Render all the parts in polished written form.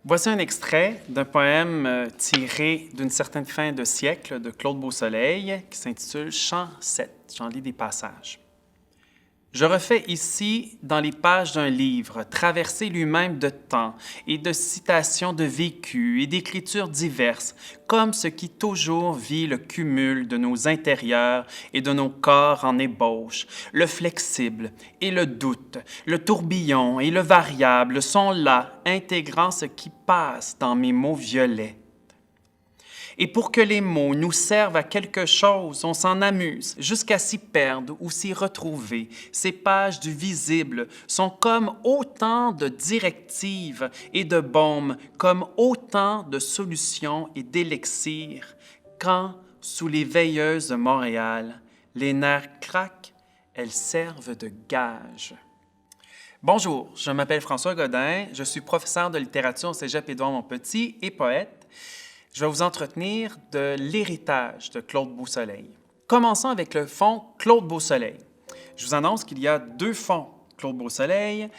Voici un extrait d'un poème tiré d'une certaine fin de siècle de Claude Beausoleil qui s'intitule Chant 7. J'en lis des passages. Je refais ici, dans les pages d'un livre, traversé lui-même de temps et de citations de vécus et d'écritures diverses, comme ce qui toujours vit le cumul de nos intérieurs et de nos corps en ébauche, le flexible et le doute, le tourbillon et le variable sont là, intégrant ce qui passe dans mes mots violets. Et pour que les mots nous servent à quelque chose, on s'en amuse jusqu'à s'y perdre ou s'y retrouver. Ces pages du visible sont comme autant de directives et de baumes, comme autant de solutions et d'élixirs, quand, sous les veilleuses de Montréal, les nerfs craquent, elles servent de gages. Bonjour, je m'appelle François Godin, je suis professeur de littérature au Cégep Édouard-Montpetit et poète. Je vais vous entretenir de l'héritage de Claude Beausoleil. Commençons avec le fonds Claude Beausoleil. Je vous annonce qu'il y a deux fonds Claude Beausoleil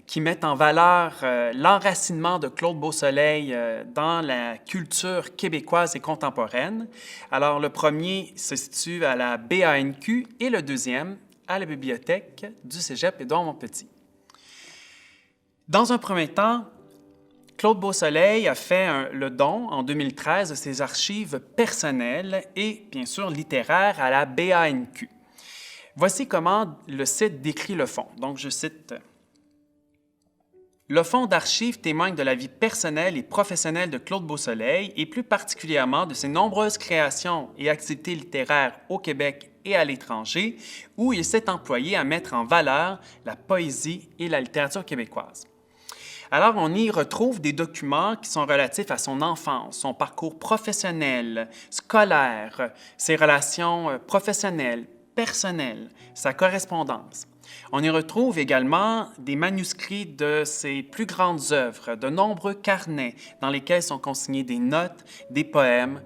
qui mettent en valeur l'enracinement de Claude Beausoleil dans la culture québécoise et contemporaine. Alors, le premier se situe à la BANQ et le deuxième à la bibliothèque du Cégep Édouard-Montpetit. Dans un premier temps, Claude Beausoleil a fait le don en 2013 de ses archives personnelles et, bien sûr, littéraires à la BANQ. Voici comment le site décrit le fonds. Donc, je cite. Le fonds d'archives témoigne de la vie personnelle et professionnelle de Claude Beausoleil et plus particulièrement de ses nombreuses créations et activités littéraires au Québec et à l'étranger, où il s'est employé à mettre en valeur la poésie et la littérature québécoise. Alors, on y retrouve des documents qui sont relatifs à son enfance, son parcours professionnel, scolaire, ses relations professionnelles, personnelles, sa correspondance. On y retrouve également des manuscrits de ses plus grandes œuvres, de nombreux carnets dans lesquels sont consignés des notes, des poèmes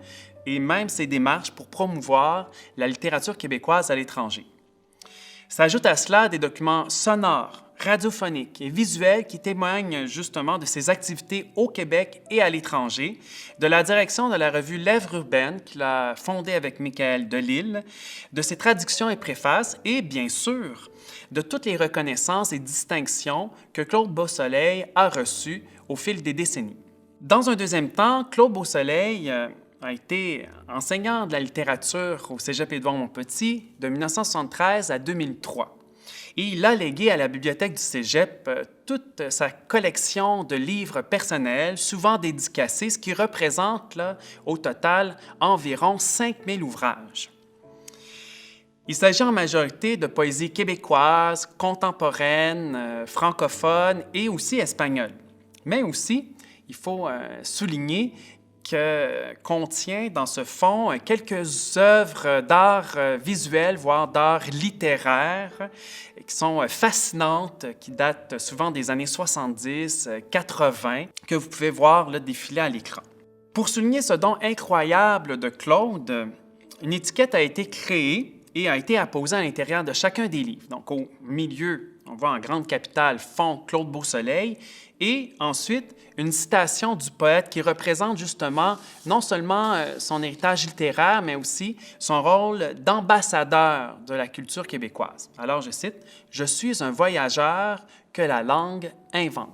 et même ses démarches pour promouvoir la littérature québécoise à l'étranger. S'ajoutent à cela des documents sonores, radiophoniques et visuels qui témoignent justement de ses activités au Québec et à l'étranger, de la direction de la revue Lèvres urbaines qu'il a fondée avec Michael Delisle, de ses traductions et préfaces et, bien sûr, de toutes les reconnaissances et distinctions que Claude Beausoleil a reçues au fil des décennies. Dans un deuxième temps, Claude Beausoleil a été enseignant de la littérature au Cégep Édouard-Montpetit de 1973 à 2003. Et il a légué à la bibliothèque du Cégep toute sa collection de livres personnels, souvent dédicacés, ce qui représente là, au total environ 5000 ouvrages. Il s'agit en majorité de poésie québécoise, contemporaine, francophone et aussi espagnole. Mais aussi, il faut souligner contient dans ce fonds quelques œuvres d'art visuel, voire d'art littéraire, qui sont fascinantes, qui datent souvent des années 70, 80, que vous pouvez voir là, défiler à l'écran. Pour souligner ce don incroyable de Claude, une étiquette a été créée et a été apposée à l'intérieur de chacun des livres. Donc, au milieu, on voit en grande capitale Fonds Claude Beausoleil, et ensuite une citation du poète qui représente justement non seulement son héritage littéraire, mais aussi son rôle d'ambassadeur de la culture québécoise. Alors, je cite, « Je suis un voyageur que la langue invente ».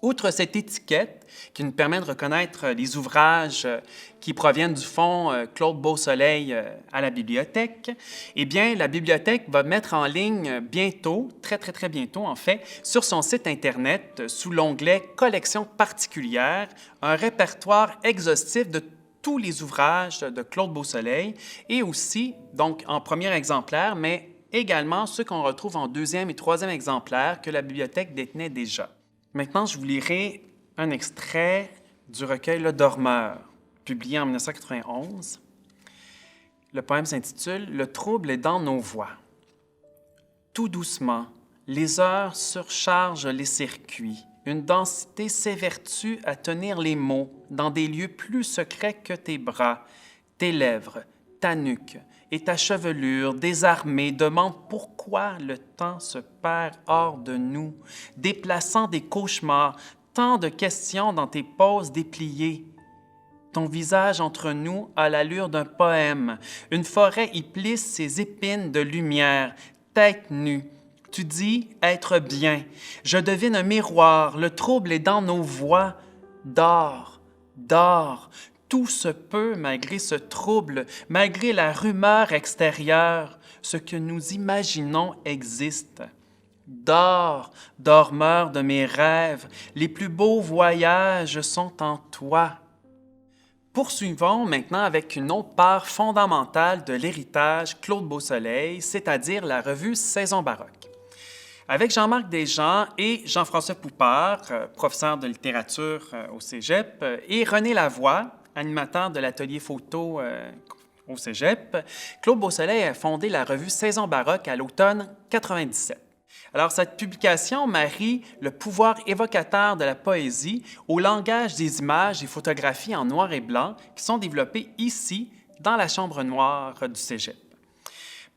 Outre cette étiquette qui nous permet de reconnaître les ouvrages qui proviennent du fonds Claude Beausoleil à la bibliothèque, eh bien, la bibliothèque va mettre en ligne bientôt, très bientôt en fait, sur son site Internet, sous l'onglet « Collections particulières », un répertoire exhaustif de tous les ouvrages de Claude Beausoleil et aussi, donc en premier exemplaire, mais également ceux qu'on retrouve en deuxième et troisième exemplaire que la bibliothèque détenait déjà. Maintenant, je vous lirai un extrait du recueil Le Dormeur, publié en 1991. Le poème s'intitule « Le trouble est dans nos voix ». Tout doucement, les heures surchargent les circuits. Une densité s'évertue à tenir les mots dans des lieux plus secrets que tes bras, tes lèvres, ta nuque et ta chevelure désarmée demandent pourquoi le temps se perd hors de nous, déplaçant des cauchemars tant de questions dans tes poses dépliées. Ton visage entre nous a l'allure d'un poème. Une forêt y plisse ses épines de lumière, tête nue. Tu dis être bien. Je devine un miroir, le trouble est dans nos voix. Dors, dors. Tout se peut malgré ce trouble, malgré la rumeur extérieure. Ce que nous imaginons existe. Dors, dormeur de mes rêves, les plus beaux voyages sont en toi. Poursuivons maintenant avec une autre part fondamentale de l'héritage Claude Beausoleil, c'est-à-dire la revue Saison baroque. Avec Jean-Marc Desjean et Jean-François Poupart, professeur de littérature au Cégep, et René Lavoie, animateur de l'atelier photo au Cégep, Claude Beausoleil a fondé la revue Saison baroque à l'automne 97. Alors, cette publication marie le pouvoir évocateur de la poésie au langage des images et photographies en noir et blanc qui sont développées ici, dans la chambre noire du Cégep.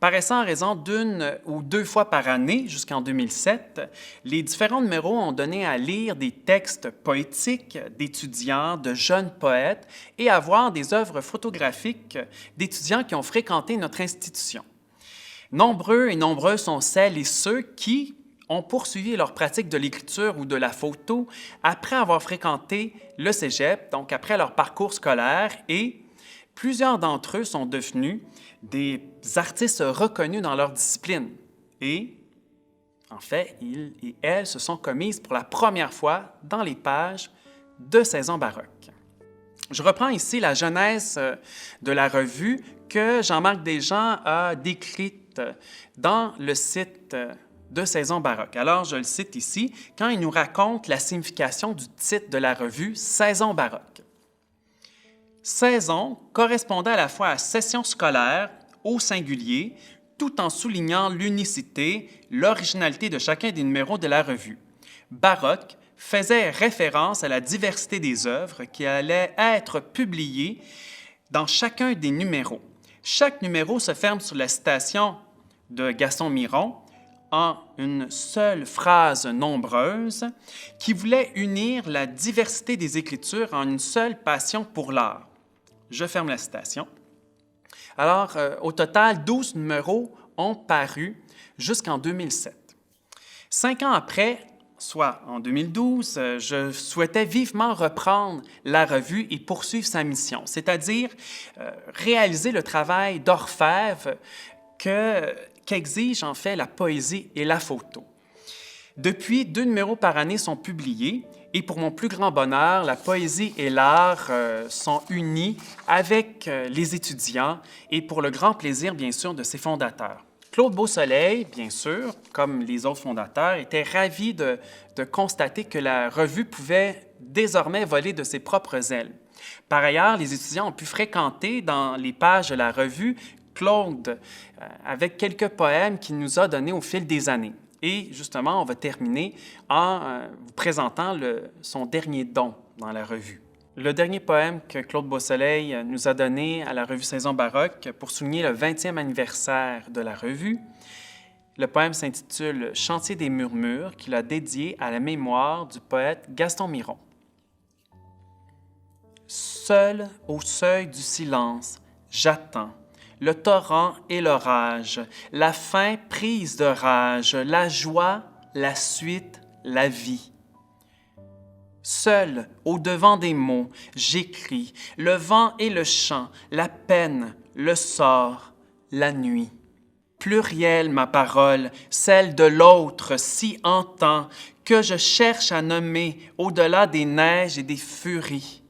Paraissant en raison d'une ou deux fois par année jusqu'en 2007, les différents numéros ont donné à lire des textes poétiques d'étudiants, de jeunes poètes et à voir des œuvres photographiques d'étudiants qui ont fréquenté notre institution. Nombreux et nombreux sont celles et ceux qui ont poursuivi leur pratique de l'écriture ou de la photo après avoir fréquenté le Cégep, donc après leur parcours scolaire, et plusieurs d'entre eux sont devenus des artistes reconnus dans leur discipline. Et, en fait, ils et elles se sont commises pour la première fois dans les pages de Saison baroque. Je reprends ici la genèse de la revue que Jean-Marc Desjean a décrite dans le site de Saison baroque. Alors, je le cite ici, quand il nous raconte la signification du titre de la revue Saison baroque. Saison correspondait à la fois à session scolaire, au singulier, tout en soulignant l'unicité, l'originalité de chacun des numéros de la revue. Baroque faisait référence à la diversité des œuvres qui allaient être publiées dans chacun des numéros. Chaque numéro se ferme sur la citation de Gaston Miron en une seule phrase nombreuse qui voulait unir la diversité des écritures en une seule passion pour l'art. Je ferme la citation. Alors, au total, 12 numéros ont paru jusqu'en 2007. 5 ans après, soit en 2012, je souhaitais vivement reprendre la revue et poursuivre sa mission, c'est-à-dire réaliser le travail d'orfèvre qu'exige en fait la poésie et la photo. Depuis, 2 numéros par année sont publiés et pour mon plus grand bonheur, la poésie et l'art sont unis avec les étudiants et pour le grand plaisir, bien sûr, de ses fondateurs. Claude Beausoleil, bien sûr, comme les autres fondateurs, était ravi de constater que la revue pouvait désormais voler de ses propres ailes. Par ailleurs, les étudiants ont pu fréquenter dans les pages de la revue Claude avec quelques poèmes qu'il nous a donnés au fil des années. Et justement, on va terminer en vous présentant son dernier don dans la revue. Le dernier poème que Claude Beausoleil nous a donné à la revue Saison baroque pour souligner le 20e anniversaire de la revue, le poème s'intitule « Chantier des murmures » qu'il a dédié à la mémoire du poète Gaston Miron. Seul au seuil du silence, j'attends le torrent et l'orage, la faim prise de rage, la joie, la suite, la vie. Seul, au-devant des mots, j'écris le vent et le chant, la peine, le sort, la nuit. Pluriel ma parole, celle de l'autre si entend que je cherche à nommer au-delà des neiges et des furies.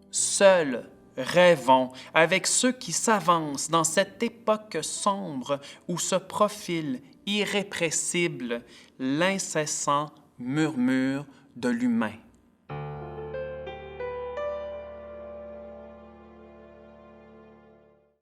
Seul, rêvons avec ceux qui s'avancent dans cette époque sombre où se profile irrépressible l'incessant murmure de l'humain.